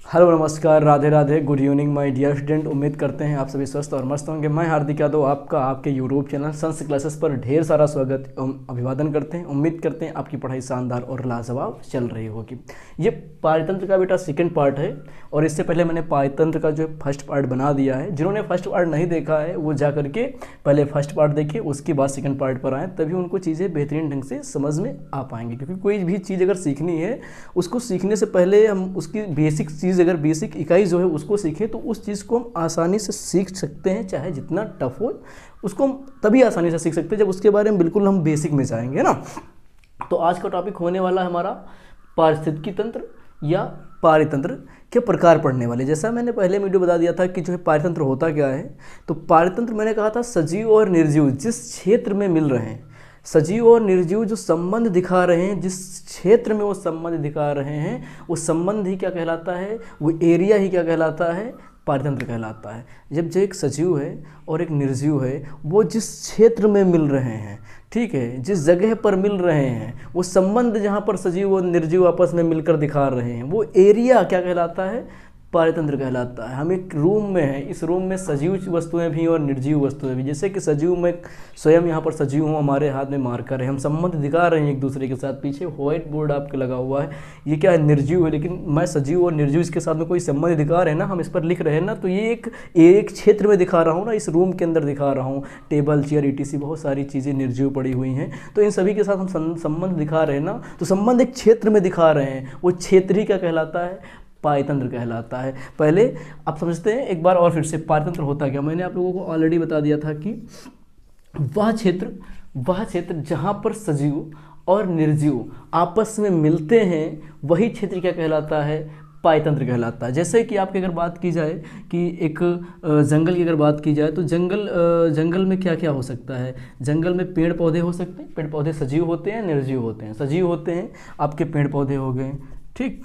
Hello नमस्कार, Radhe Radhe, good evening my dear student. उम्मीद करते हैं आप सभी स्वस्थ और मस्त होंगे। मैं हार्दिक यादव आपका आपके यूट्यूब चैनल संस क्लासेस पर ढेर सारा स्वागत एवं अभिवादन करते हैं। उम्मीद करते हैं आपकी पढ़ाई शानदार और लाजवाब चल रही होगी। ये पारितंत्र का बेटा सेकंड पार्ट है और इससे पहले मैंने पारितंत्र का जो फर्स्ट पार्ट बना दिया है। जिन्होंने फर्स्ट पार्ट नहीं देखा है वो जा करके पहले फर्स्ट पार्ट देखें, उसके बाद सेकंड पार्ट पर आएँ, तभी उनको चीज़ें बेहतरीन ढंग से समझ में आ पाएंगी। क्योंकि कोई भी चीज़ अगर सीखनी है, उसको सीखने से पहले हम उसकी बेसिक चीज़, अगर बेसिक इकाई जो है उसको सीखें तो उस चीज़ को हम आसानी से सीख सकते हैं। चाहे जितना टफ हो, उसको हम तभी आसानी से सीख सकते हैं जब उसके बारे में बिल्कुल हम बेसिक में जाएंगे ना। तो आज का टॉपिक होने वाला है हमारा पारिस्थितिकी तंत्र या पारितंत्र के प्रकार पढ़ने वाले। जैसा मैंने पहले वीडियो बता दिया था कि जो है पारितंत्र होता क्या है, तो पारितंत्र मैंने कहा था सजीव और निर्जीव जिस क्षेत्र में मिल रहे हैं, सजीव और निर्जीव जो संबंध दिखा रहे हैं, जिस क्षेत्र में वो संबंध दिखा रहे हैं, वो संबंध ही क्या कहलाता है, वो एरिया ही क्या कहलाता है, पारितंत्र कहलाता है। जब जो एक सजीव है और एक निर्जीव है, वो जिस क्षेत्र में मिल रहे हैं, ठीक है, जिस जगह पर मिल रहे हैं, वो संबंध जहाँ पर सजीव और निर्जीव आपस में मिलकर दिखा रहे हैं, वो एरिया क्या कहलाता है, पारितंत्र कहलाता है। हम एक रूम में हैं, इस रूम में सजीव वस्तुएं भी और निर्जीव वस्तुएं भी। जैसे कि सजीव में स्वयं यहाँ पर सजीव हूँ, हमारे हाथ में मार्कर है, हम संबंध दिखा रहे हैं एक दूसरे के साथ। पीछे व्हाइट बोर्ड आपके लगा हुआ है, ये क्या है, निर्जीव है, लेकिन मैं सजीव और निर्जीव इसके साथ में कोई संबंध दिखा रहे हैं ना, हम इस पर लिख रहे हैं ना, तो ये एक क्षेत्र में दिखा रहा हूँ ना, इस रूम के अंदर दिखा रहा हूँ। टेबल, चेयर, ईटीसी बहुत सारी चीज़ें निर्जीव पड़ी हुई हैं, तो इन सभी के साथ हम संबंध दिखा रहे हैं ना, तो संबंध एक क्षेत्र में दिखा रहे हैं, वो क्षेत्र ही क्या कहलाता है, पारितंत्र कहलाता है। पहले आप समझते हैं एक बार और फिर से, पारितंत्र होता क्या। मैंने आप लोगों को ऑलरेडी बता दिया था कि वह क्षेत्र जहाँ पर सजीव और निर्जीव आपस में मिलते हैं, वही क्षेत्र क्या कहलाता है, पारितंत्र कहलाता है। जैसे कि आपकी अगर बात की जाए कि एक जंगल की अगर बात की जाए, तो जंगल में क्या क्या हो सकता है, जंगल में पेड़ पौधे हो सकते हैं। पेड़ पौधे सजीव होते हैं, निर्जीव होते हैं। सजीव होते हैं आपके पेड़ पौधे हो गए, ठीक।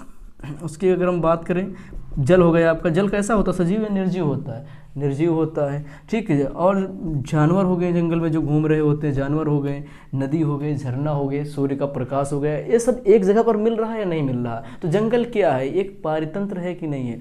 उसकी अगर हम बात करें, जल हो गया आपका, जल कैसा होता है, सजीव या निर्जीव होता है, निर्जीव होता है, ठीक है। और जानवर हो गए जंगल में जो घूम रहे होते हैं, जानवर हो गए, नदी हो गई, झरना हो गए, सूर्य का प्रकाश हो गया, ये सब एक जगह पर मिल रहा है या नहीं मिल रहा। तो जंगल क्या है, एक पारितंत्र है कि नहीं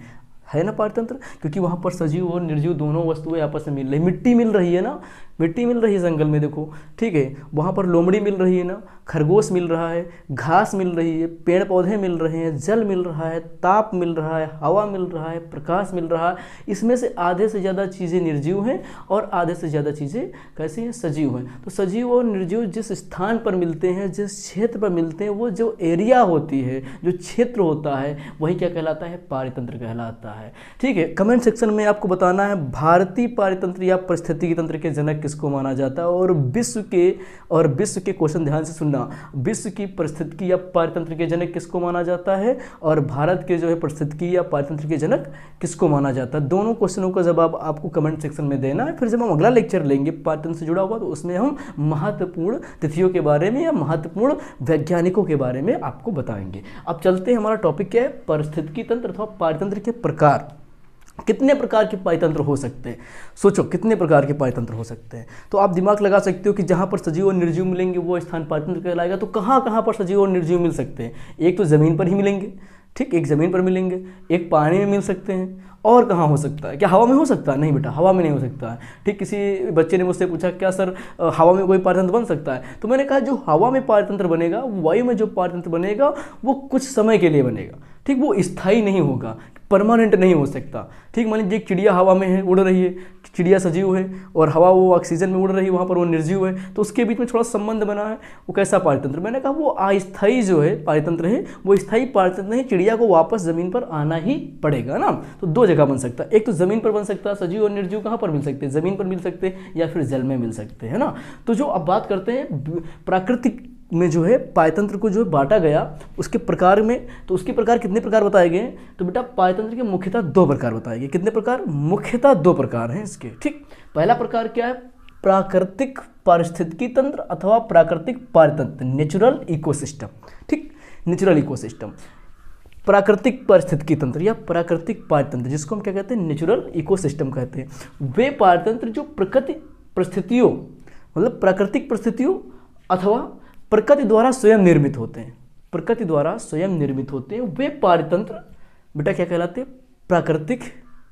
है ना पारितंत्र, क्योंकि वहाँ पर सजीव और निर्जीव दोनों वस्तुएं आपस में मिल रही। मिट्टी मिल रही है ना, मिट्टी मिल रही है जंगल में, देखो, ठीक है। वहाँ पर लोमड़ी मिल रही है ना, खरगोश मिल रहा है, घास मिल रही है, पेड़ पौधे मिल रहे हैं, जल मिल रहा है, ताप मिल रहा है, हवा मिल रहा है, प्रकाश मिल रहा है। इसमें से आधे से ज़्यादा चीज़ें निर्जीव हैं और आधे से ज़्यादा चीज़ें कैसी हैं, सजीव हैं। तो सजीव और निर्जीव जिस स्थान पर मिलते हैं, जिस क्षेत्र पर मिलते हैं, वो जो एरिया होती है, जो क्षेत्र होता है, वही क्या कहलाता है, पारितंत्र कहलाता है, ठीक है। कमेंट सेक्शन में आपको बताना है भारतीय पारितंत्र या पारिस्थितिकी तंत्र के जनक किसको माना जाता है। और विश्व के क्वेश्चन ध्यान से सुनना, विश्व की परिस्थितिकी या पारितंत्र के जनक किसको माना जाता है, और भारत के जो है परिस्थितिकी या पारितंत्र के जनक किसको माना जाता है। दोनों क्वेश्चनों का जवाब आपको कमेंट सेक्शन में देना है। फिर जब हम अगला लेक्चर लेंगे पारितंत्र से जुड़ा हुआ, तो उसमें हम महत्वपूर्ण तिथियों के बारे में या महत्वपूर्ण वैज्ञानिकों के बारे में आपको बताएंगे। अब चलते हैं, हमारा टॉपिक क्या है, पारिस्थितिकी तंत्र अथवा पारितंत्र के प्रकार। कितने प्रकार के पारितंत्र हो सकते हैं, सोचो कितने प्रकार के पारितंत्र हो सकते हैं। तो आप दिमाग लगा सकते हो कि जहाँ पर सजीव और निर्जीव मिलेंगे वो स्थान पारितंत्र कहलाएगा। तो कहाँ कहाँ पर सजीव और निर्जीव मिल सकते हैं, एक तो ज़मीन पर ही मिलेंगे, ठीक, एक ज़मीन पर मिलेंगे, एक पानी में मिल सकते हैं, और कहाँ हो सकता है, क्या हवा में हो सकता है, नहीं बेटा, हवा में नहीं हो सकता है, ठीक। किसी बच्चे ने मुझसे पूछा क्या सर हवा में कोई पारितंत्र बन सकता है, तो मैंने कहा जो हवा में पारितंत्र बनेगा, वायु में जो पारितंत्र बनेगा, वो कुछ समय के लिए बनेगा, ठीक, वो स्थायी नहीं होगा, परमानेंट नहीं हो सकता, ठीक। मान लीजिए एक चिड़िया हवा में है, उड़ रही है, चिड़िया सजीव है और हवा वो ऑक्सीजन में उड़ रही है, वहाँ पर वो निर्जीव है, तो उसके बीच में थोड़ा संबंध बना है, वो कैसा पारितंत्र। मैंने कहा वो अस्थायी जो है पारितंत्र है, वो स्थायी पारितंत्र नहीं, चिड़िया को वापस ज़मीन पर आना ही पड़ेगा ना। तो दो जगह बन सकता है, एक तो ज़मीन पर बन सकता है, सजीव और निर्जीव कहाँ पर मिल सकते हैं, ज़मीन पर मिल सकते हैं या फिर जल में मिल सकते हैं ना। तो जो अब बात करते हैं प्राकृतिक में जो है पारितंत्र को जो बांटा गया उसके प्रकार में, तो उसके प्रकार कितने प्रकार बताए गए, तो बेटा पारितंत्र के मुख्यतः दो प्रकार बताए गए। कितने प्रकार, मुख्यतः दो प्रकार हैं इसके, ठीक। पहला प्रकार क्या है, प्राकृतिक पारिस्थितिकी तंत्र अथवा प्राकृतिक पारितंत्र, नेचुरल इकोसिस्टम, ठीक, नेचुरल इकोसिस्टम। प्राकृतिक पारिस्थितिकी तंत्र या प्राकृतिक पारितंत्र, जिसको हम क्या कहते हैं, नेचुरल इकोसिस्टम कहते हैं। वे पारितंत्र जो प्रकृति परिस्थितियों, मतलब प्राकृतिक परिस्थितियों अथवा प्रकृति द्वारा स्वयं निर्मित होते हैं, प्रकृति द्वारा स्वयं निर्मित होते हैं, वे पारितंत्र बेटा क्या कहलाते हैं? प्राकृतिक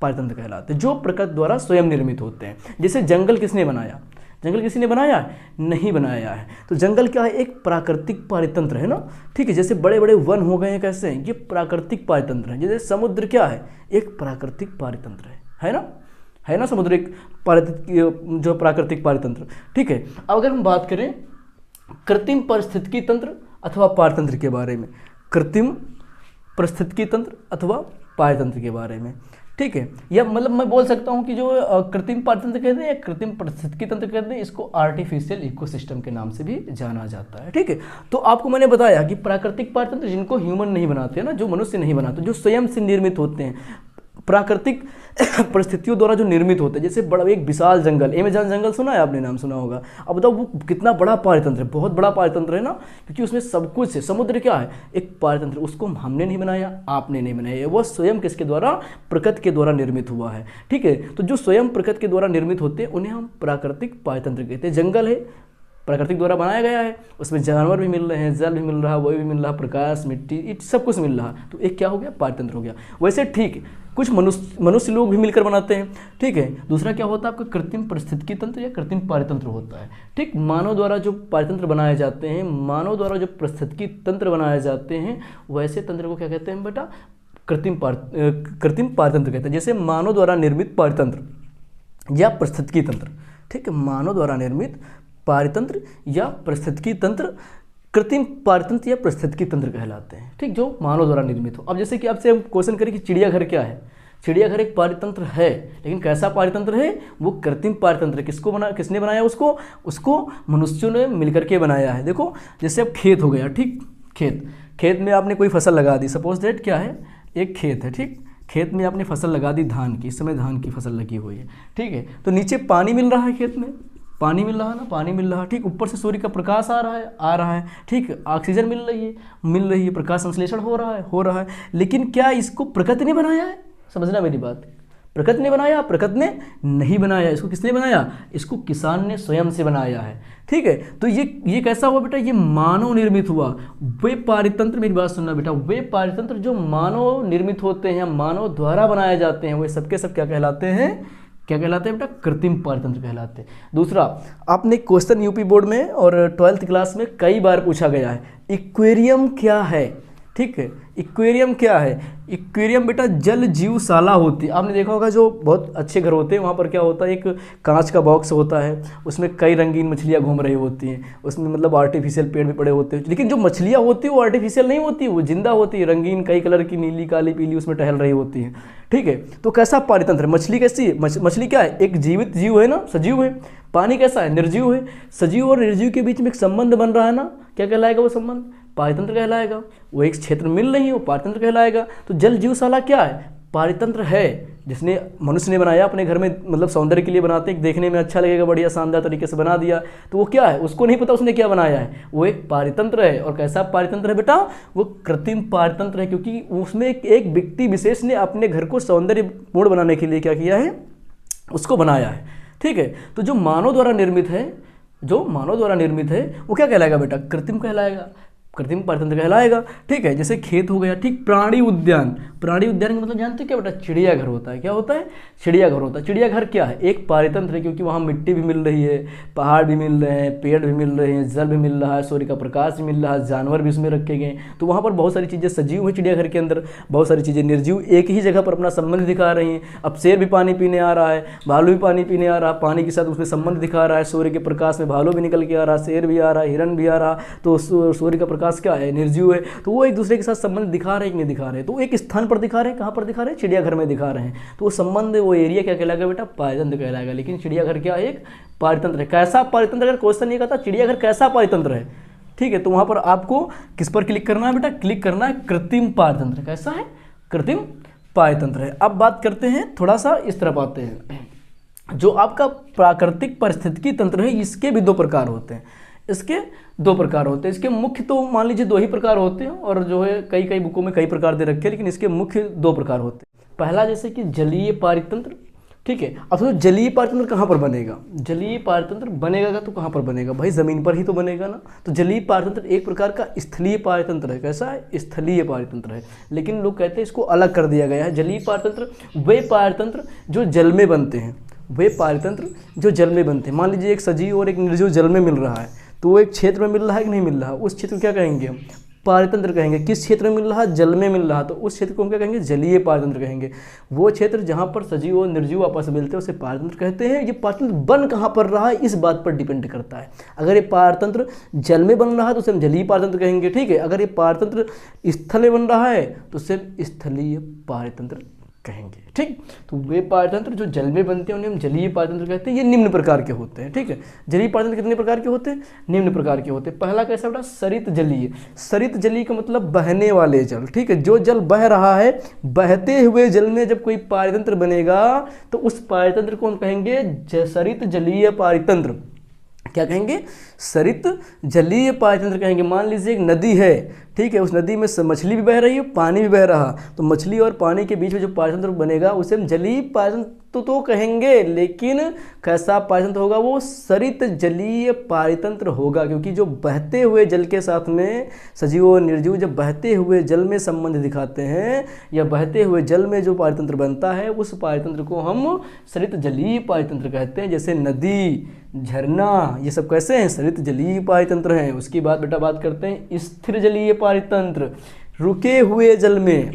पारतंत्र कहलाते हैं, जो प्रकृति द्वारा स्वयं निर्मित होते हैं। जैसे जंगल किसने बनाया? जंगल किसी ने बनाया? नहीं बनाया है। तो जंगल क्या है? एक प्राकृतिक पारितंत्र है ना, ठीक है। जैसे बड़े बड़े वन हो गए हैं, कैसे हैं? ये प्राकृतिक पारितंत्र है। जैसे समुद्र क्या है? एक प्राकृतिक पारितंत्र है ना, है ना, समुद्र एक जो प्राकृतिक पारितंत्र, ठीक है। अब अगर हम बात करें कृत्रिम पारिस्थितिकी तंत्र अथवा पारतंत्र के बारे में, कृत्रिम पारिस्थितिकी तंत्र अथवा पारतंत्र के बारे में, ठीक है। या मतलब मैं बोल सकता हूँ कि जो कृत्रिम पारतंत्र कहते हैं या कृत्रिम पारिस्थितिकी तंत्र कहते हैं, इसको आर्टिफिशियल इकोसिस्टम के नाम से भी जाना जाता है, ठीक है। तो आपको मैंने बताया कि प्राकृतिक पारतंत्र जिनको ह्यूमन नहीं बनाते हैं ना, जो मनुष्य नहीं बनाते, जो स्वयं से निर्मित होते हैं, प्राकृतिक परिस्थितियों द्वारा जो निर्मित होते हैं। जैसे बड़ा एक विशाल जंगल, अमेज़न जंगल सुना है आपने? नाम सुना होगा। अब बताओ वो कितना बड़ा पारितंत्र है, बहुत बड़ा पारितंत्र है ना, क्योंकि उसमें सब कुछ है। समुद्र क्या है? एक पारितंत्र, उसको हमने नहीं बनाया, आपने नहीं बनाया, वो स्वयं किसके द्वारा? प्रकृति के द्वारा निर्मित हुआ है, ठीक है। तो जो स्वयं प्रकृति के द्वारा निर्मित होते हैं उन्हें हम प्राकृतिक पारितंत्र कहते हैं। जंगल है, प्राकृतिक द्वारा बनाया गया है, उसमें जानवर भी मिल रहे हैं, जल भी मिल रहा है, वायु भी मिल रहा है, प्रकाश, मिट्टी, सब कुछ मिल रहा है, तो एक क्या हो गया? पारितंत्र हो गया। वैसे ठीक है, कुछ मनुष्य लोग भी मिलकर बनाते हैं, ठीक है। दूसरा क्या होता है आपका? कृत्रिम पारिस्थितिकी तंत्र या कृत्रिम पारितंत्र होता है, ठीक। मानव द्वारा जो पारितंत्र बनाए जाते हैं, मानव द्वारा जो पारिस्थितिकी तंत्र बनाए जाते हैं, वैसे तंत्र को क्या कहते हैं बेटा? कृत्रिम पारितंत्र कहते हैं। जैसे मानव द्वारा निर्मित पारितंत्र या पारिस्थितिकी तंत्र, ठीक है। मानव द्वारा निर्मित पारितंत्र या पारिस्थितिकी तंत्र कृत्रिम पारितंत्र या पारिस्थितिकी तंत्र कहलाते हैं, ठीक, जो मानव द्वारा निर्मित हो। अब जैसे कि आपसे हम क्वेश्चन करें कि चिड़ियाघर क्या है? चिड़ियाघर एक पारितंत्र है, लेकिन कैसा पारितंत्र है? वो कृत्रिम पारितंत्र। किसने बनाया उसको मनुष्यों ने मिलकर के बनाया है। देखो जैसे अब खेत हो गया, ठीक, खेत में आपने कोई फसल लगा दी, सपोज दैट क्या है? एक खेत है, ठीक। खेत में आपने फसल लगा दी धान की, इस समय धान की फसल लगी हुई है, ठीक है। तो नीचे पानी मिल रहा है, खेत में पानी मिल रहा है ना, पानी मिल रहा है, ठीक। ऊपर से सूर्य का प्रकाश आ रहा है, ठीक। ऑक्सीजन मिल रही है, प्रकाश संश्लेषण हो रहा है। लेकिन क्या इसको प्रकृति ने बनाया है? समझना मेरी बात, प्रकृति ने बनाया? प्रकृति ने नहीं बनाया। इसको किसने बनाया? इसको किसान ने स्वयं से बनाया है, ठीक है। तो ये कैसा हुआ बेटा? ये मानव निर्मित हुआ। वे पारितंत्र, मेरी बात सुनना बेटा, वे पारितंत्र जो मानव निर्मित होते हैं, मानव द्वारा बनाए जाते हैं, वे सबके सब क्या कहलाते हैं? क्या कहलाते हैं बेटा? कृत्रिम पारितंत्र कहलाते हैं। दूसरा, आपने क्वेश्चन यूपी बोर्ड में और 12th क्लास में कई बार पूछा गया है, इक्वेरियम क्या है, ठीक है। इक्वेरियम क्या है? इक्वेरियम बेटा जल जीवशाला होती है। आपने देखा होगा जो बहुत अच्छे घर होते हैं वहाँ पर क्या होता है? एक कांच का बॉक्स होता है, उसमें कई रंगीन मछलियाँ घूम रही होती हैं, उसमें मतलब आर्टिफिशियल पेड़ भी पड़े होते हैं, लेकिन जो मछलियाँ होती है वो आर्टिफिशियल नहीं होती, वो जिंदा होती है, रंगीन कई कलर की, नीली, काली, पीली, उसमें टहल रही होती है, ठीक है। तो कैसा पारितंत्र है? मछली कैसी है? मछली क्या है? एक जीवित जीव है ना, सजीव है। पानी कैसा है? निर्जीव है। सजीव और निर्जीव के बीच में एक संबंध बन रहा है ना, क्या कहलाएगा वो संबंध? पारितंत्र कहलाएगा। वो एक क्षेत्र मिल रही है, वो पारितंत्र कहलाएगा। तो जल जीवशाला क्या है? पारितंत्र है, जिसने मनुष्य ने बनाया अपने घर में, मतलब सौंदर्य के लिए बनाते हैं, देखने में अच्छा लगेगा, बढ़िया शानदार तरीके से बना दिया, तो वो क्या है? उसको नहीं पता उसने क्या बनाया है, वो एक पारितंत्र है। और कैसा पारितंत्र है बेटा? वो कृत्रिम पारितंत्र है, क्योंकि उसमें एक व्यक्ति विशेष ने अपने घर को सौंदर्यपूर्ण बनाने के लिए क्या किया है? उसको बनाया है, ठीक है। तो जो मानव द्वारा निर्मित है, वो क्या कहलाएगा बेटा? कृत्रिम कहलाएगा, कृत्रिम पारितंत्र कहलाएगा, ठीक है। जैसे खेत हो गया, ठीक। प्राणी उद्यान का मतलब जानते हो क्या बेटा? चिड़ियाघर होता है। क्या होता है? चिड़ियाघर होता है। चिड़ियाघर क्या है? एक पारितंत्र है, क्योंकि वहाँ मिट्टी भी मिल रही है, पहाड़ भी मिल रहे हैं, पेड़ भी मिल रहे हैं, जल भी मिल रहा है, सूर्य का प्रकाश भी मिल रहा है, जानवर भी उसमें रखे गए, तो वहाँ पर बहुत सारी चीज़ें सजीव हैं चिड़ियाघर के अंदर, बहुत सारी चीज़ें निर्जीव एक ही जगह पर अपना संबंध दिखा रही हैं। अब शेर भी पानी पीने आ रहा है, भालू भी पानी पीने आ रहा है, पानी के साथ उसमें संबंध दिखा रहा है, सूर्य के प्रकाश में भालू भी निकल के आ रहा है, शेर भी आ रहा है, हिरन भी आ रहा, तो सूर्य का प्रकाश क्या है? निर्जीव है। तो वो एक दूसरे के साथ संबंध दिखा रहे हैं कि नहीं दिखा रहे? तो एक स्थान पर दिखा रहे हैं, कहाँ पर दिखा रहे हैं? चिड़ियाघर में दिखा रहे हैं। तो वो संबंध, वो एरिया क्या कहलाएगा बेटा? पारितंत्र कहलाएगा। लेकिन चिड़ियाघर क्या है? एक पारितंत्र है। कैसा पारितंत्र? अगर क्वेश्चन ये कहता चिड़ियाघर कैसा पारितंत्र है, ठीक है, तो वहां पर आपको किस पर क्लिक करना है बेटा? क्लिक करना है कृत्रिम पारितंत्र। कैसा है? कृत्रिम पारितंत्र है। अब बात करते हैं, थोड़ा सा इस तरफ आते हैं, जो आपका प्राकृतिक पारिस्थितिकी तंत्र है, इसके भी दो प्रकार होते हैं। इसके मुख्य तो मान लीजिए 2 ही प्रकार होते हैं, और जो है कई बुकों में कई प्रकार दे रखे हैं, लेकिन इसके मुख्य 2 प्रकार होते हैं। पहला जैसे कि जलीय पारितंत्र, ठीक है। अब तो जलीय पारतंत्र कहाँ पर बनेगा, जलीय पारतंत्र बनेगा तो कहाँ पर बनेगा भाई, ज़मीन पर ही तो बनेगा ना। तो जलीय पारतंत्र एक प्रकार का स्थलीय पारतंत्र है। कैसा है, स्थलीय पारतंत्र है। लेकिन लोग कहते हैं इसको अलग कर दिया गया है। जलीय पारतंत्र वे पारतंत्र जो जल में बनते हैं, वे पारतंत्र जो जल में बनते हैं। मान लीजिए एक सजीव और एक निर्जीव जल में मिल रहा है, तो वो एक क्षेत्र में मिल रहा है कि नहीं मिल रहा, उस क्षेत्र को क्या कहेंगे हम, पारतंत्र कहेंगे। किस क्षेत्र में मिल रहा है, जल में मिल रहा, तो उस क्षेत्र को हम क्या कहेंगे, जलीय पारतंत्र कहेंगे। वो क्षेत्र जहाँ पर सजीव और निर्जीव आपस में मिलते हैं उसे पारतंत्र कहते हैं। ये पारतंत्र बन कहाँ पर रहा है इस बात पर डिपेंड करता है। अगर ये पारतंत्र जल में बन रहा है तो उसे हम जलीय पारतंत्र कहेंगे, ठीक है। अगर ये पारतंत्र स्थल में बन रहा है तो उसे स्थलीय पारतंत्र कहेंगे, ठीक। तो वे पारतंत्र जो जल में बनते हैं उन्हें हम जलीय पारतंत्र कहते हैं। ये निम्न प्रकार के होते हैं, ठीक है। जलीय पारतंत्र कितने प्रकार के होते हैं, निम्न प्रकार के होते हैं। पहला कैसा बेटा, सरित जलीय। सरित जलीय का मतलब बहने वाले जल, ठीक है। जो जल बह रहा है, बहते हुए जल में जब कोई पारतंत्र बनेगा तो उस पारतंत्र को हम कहेंगे सरित जलीय पारतंत्र। क्या कहेंगे, सरित जलीय पारतंत्र कहेंगे। मान लीजिए एक नदी है, ठीक है, उस नदी में मछली भी बह रही है, पानी भी बह रहा, तो मछली और पानी के बीच में जो पारतंत्र बनेगा उसे हम जलीय पारतंत्र तो कहेंगे। लेकिन कैसा पारतंत्र होगा, वो सरित जलीय पारतंत्र होगा, क्योंकि जो बहते हुए जल के साथ में सजीव और निर्जीव जब बहते हुए जल में संबंध दिखाते हैं या बहते हुए जल में जो पारतंत्र बनता है उस पारतंत्र को हम सरित जलीय पारतंत्र कहते हैं। जैसे नदी, झरना, ये सब कैसे हैं, सरित जलीय पारतंत्र हैं। उसकी बाद बेटा बात करते हैं स्थिर जलीय पारतंत्र। रुके हुए जल में,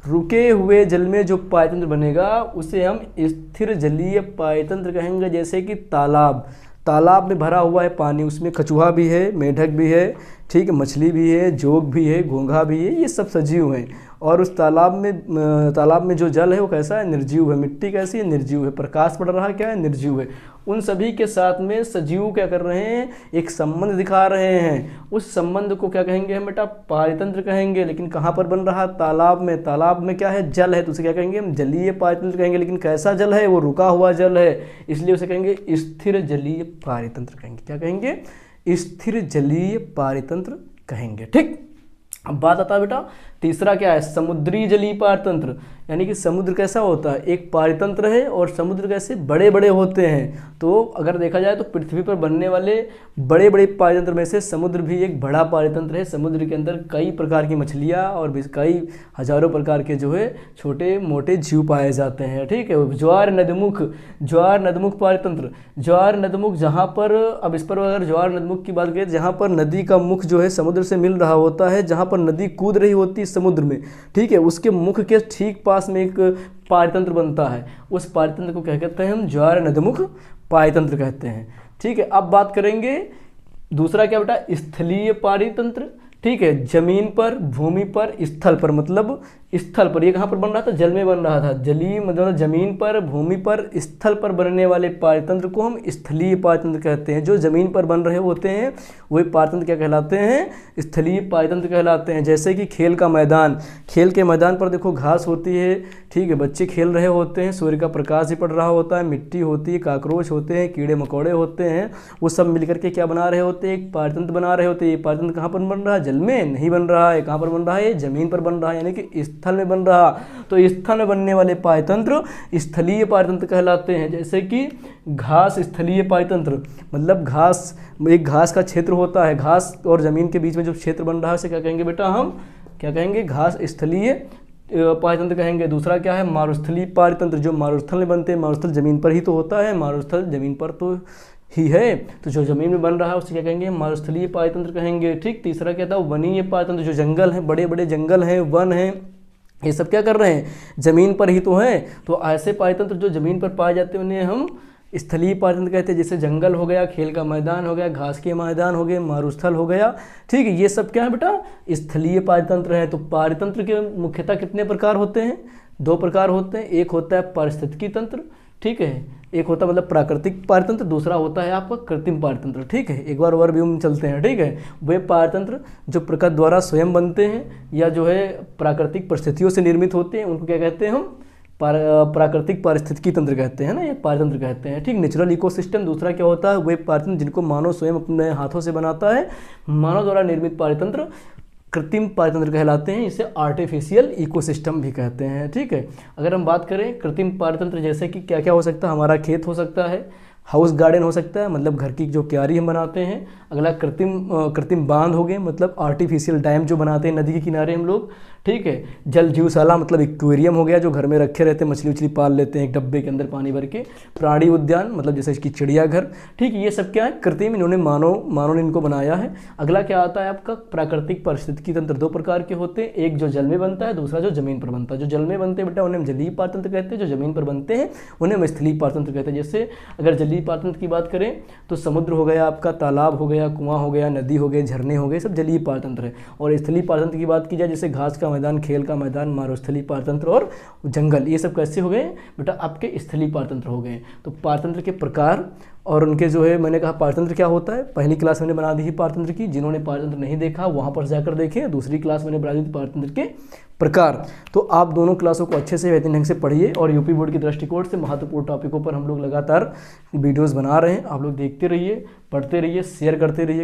रुके हुए जल में जो पारतंत्र बनेगा उसे हम स्थिर जलीय पारतंत्र कहेंगे। जैसे कि तालाब, तालाब में भरा हुआ है पानी, उसमें कछुआ भी है, मेढक भी है, ठीक है, मछली भी है, जोग भी है, घोंघा भी है, ये सब सजीव हैं। और उस तालाब में जो जल है वो कैसा है, निर्जीव है। मिट्टी कैसी है, निर्जीव है। प्रकाश पड़ रहा है, क्या है, निर्जीव है। उन सभी के साथ में सजीव क्या कर रहे हैं, एक संबंध दिखा रहे हैं। उस संबंध को क्या कहेंगे हम बेटा, पारतंत्र कहेंगे। लेकिन कहाँ पर बन रहा है, तालाब में। तालाब में क्या है, जल है, तो उसे क्या कहेंगे हम, जलीय पारतंत्र कहेंगे। लेकिन कैसा जल है, वो रुका हुआ जल है, इसलिए उसे कहेंगे स्थिर जलीय पारतंत्र कहेंगे। क्या कहेंगे, स्थिर जलीय पारतंत्र कहेंगे, ठीक। अब बात आता है बेटा तीसरा क्या है, समुद्री जलीय पारतंत्र। यानी कि समुद्र कैसा होता है, एक पारतंत्र है और समुद्र कैसे बड़े बड़े होते हैं। तो अगर देखा जाए तो पृथ्वी पर बनने वाले बड़े बड़े पारतंत्र में से समुद्र भी एक बड़ा पारतंत्र है। समुद्र के अंदर कई प्रकार की मछलियाँ और कई हजारों प्रकार के जो है छोटे मोटे जीव पाए जाते हैं, ठीक है। ज्वार नदमुख, ज्वार नदमुख पारतंत्र। ज्वार नदमुख जहाँ पर, अब इस पर अगर ज्वार नदमुख की बात करें, जहाँ पर नदी का मुख जो है समुद्र से मिल रहा होता है, जहाँ पर नदी कूद रही होती है समुद्र में, ठीक है, उसके मुख के ठीक पास में एक पारतंत्र बनता है। उस पारतंत्र को क्या कहते हैं हम, ज्वार नदमुख पारतंत्र कहते हैं, ठीक है। अब बात करेंगे दूसरा क्या बेटा, स्थलीय पारतंत्र, ठीक है। जमीन पर, भूमि पर, स्थल पर, मतलब स्थल पर। ये कहाँ पर बन रहा था, जल में बन रहा था। जलीय मतलब जमीन पर, भूमि पर, स्थल पर बनने वाले पारतंत्र को हम स्थलीय पारतंत्र कहते हैं। जो जमीन पर बन रहे होते हैं वही पारतंत्र क्या कहलाते हैं, स्थलीय पारतंत्र कहलाते हैं। जैसे कि खेल का मैदान, खेल के मैदान पर देखो घास होती है, ठीक है, बच्चे खेल रहे होते हैं, सूर्य का प्रकाश भी पड़ रहा होता है, मिट्टी होती है, काकरोच होते हैं, कीड़े मकोड़े होते हैं, वो सब मिलकर के क्या बना रहे होते हैं, एक पारतंत्र बना रहे होते हैं। ये पारतंत्र कहाँ पर बन रहा है, जल में नहीं बन रहा है। कहाँ पर बन रहा है, जमीन पर बन रहा है, यानी कि स्थल में बन रहा। तो स्थल में बनने वाले पारतंत्र स्थलीय पारतंत्र कहलाते हैं। जैसे कि घास स्थलीय पारतंत्र, मतलब घास, एक घास का क्षेत्र होता है, घास और जमीन के बीच में जो क्षेत्र बन रहा है उसे क्या कहेंगे बेटा, हम क्या कहेंगे, घास स्थलीय पारतंत्र कहेंगे। दूसरा क्या है, मारुस्थलीय पारतंत्र। जो मारुस्थल में बनते हैं, मारुस्थल जमीन पर ही तो होता है, मारुस्थल जमीन पर तो ही है, तो जो जमीन में बन रहा है उसे क्या कहेंगे, मारुस्थलीय पारतंत्र कहेंगे, ठीक। तीसरा क्या था, वनीय पारतंत्र। जो जंगल है, बड़े बड़े जंगल हैं, वन हैं, ये सब क्या कर रहे हैं, जमीन पर ही तो हैं। तो ऐसे पारतंत्र जो जमीन पर पाए जाते हैं उन्हें हम स्थलीय पारतंत्र कहते हैं। जैसे जंगल हो गया, खेल का मैदान हो गया, घास के मैदान हो गए, मारुस्थल हो गया, ठीक है। ये सब क्या है बेटा, स्थलीय पारतंत्र है। तो पारतंत्र के मुख्यतः कितने प्रकार होते हैं, दो प्रकार होते हैं। एक होता है पारिस्थितिकी तंत्र, ठीक है, एक होता है मतलब प्राकृतिक पारतंत्र, दूसरा होता है आपका कृत्रिम पारतंत्र, ठीक है। एक बार और भी हम चलते हैं, ठीक है। वे पारतंत्र जो प्रकृति द्वारा स्वयं बनते हैं या जो है प्राकृतिक परिस्थितियों से निर्मित होते हैं, उनको क्या कहते हैं हम, प्राकृतिक पारिस्थितिकी तंत्र कहते हैं ना, ये पारतंत्र कहते हैं, ठीक। Natural ecosystem. दूसरा क्या होता है, वे पारतंत्र जिनको मानव स्वयं अपने हाथों से बनाता है, मानव द्वारा निर्मित पारतंत्र कृत्रिम पारतंत्र कहलाते हैं। इसे आर्टिफिशियल इकोसिस्टम भी कहते हैं। ठीक है, अगर हम बात करें कृत्रिम पारतंत्र जैसे कि क्या क्या हो सकता है, हमारा खेत हो सकता है, हाउस गार्डन हो सकता है, मतलब घर की जो क्यारी हम बनाते हैं। अगला कृत्रिम बांध हो गए, मतलब आर्टिफिशियल डैम जो बनाते हैं नदी के किनारे हम लोग। ठीक है, जल जीवशाला मतलब एक्वेरियम हो गया, जो घर में रखे रहते हैं, मछली उछली पाल लेते हैं एक डब्बे के अंदर पानी भर के। प्राणी उद्यान मतलब जैसे इसकी चिड़ियाघर। ठीक है, ये सब क्या है, कृत्रिम, इन्होंने मानव ने इनको बनाया है। अगला क्या आता है आपका, प्राकृतिक पारिस्थितिकी तंत्र। दो प्रकार के होते हैं, एक जो जल में बनता है, दूसरा जो जमीन पर बनता है। जो जल में बनते हैं बेटा उन्हें हम जलीय पारतंत्र कहते हैं, जो जमीन पर बनते हैं उन्हें हम स्थलीय पारतंत्र कहते हैं। जैसे अगर जलीय पारतंत्र की बात करें तो समुद्र हो गया आपका, तालाब हो गया, कुआं हो गया, नदी हो गए, झरने हो गए, सब जलीय पारतंत्र है। और स्थलीय पारतंत्र की बात की जाए, जैसे घास का मैदान, खेल का मैदान, मारुस्थलीय पारतंत्र और जंगल, ये सब कैसे हो गए बेटा, आपके स्थलीय पारतंत्र हो गए। तो पारतंत्र के प्रकार और उनके जो है, मैंने कहा पारतंत्र क्या होता है, पहली क्लास मैंने बना दी थी पारतंत्र की। जिन्होंने पारतंत्र नहीं देखा वहाँ पर जाकर देखें। दूसरी क्लास मैंने बना दी थी पारतंत्र के प्रकार। तो आप दोनों क्लासों को अच्छे से बेहतरीन ढंग से पढ़िए। और यूपी बोर्ड के दृष्टिकोण से महत्वपूर्ण टॉपिकों पर हम लोग लगातार वीडियोज़ बना रहे हैं। आप लोग देखते रहिए, पढ़ते रहिए, शेयर करते रहिए।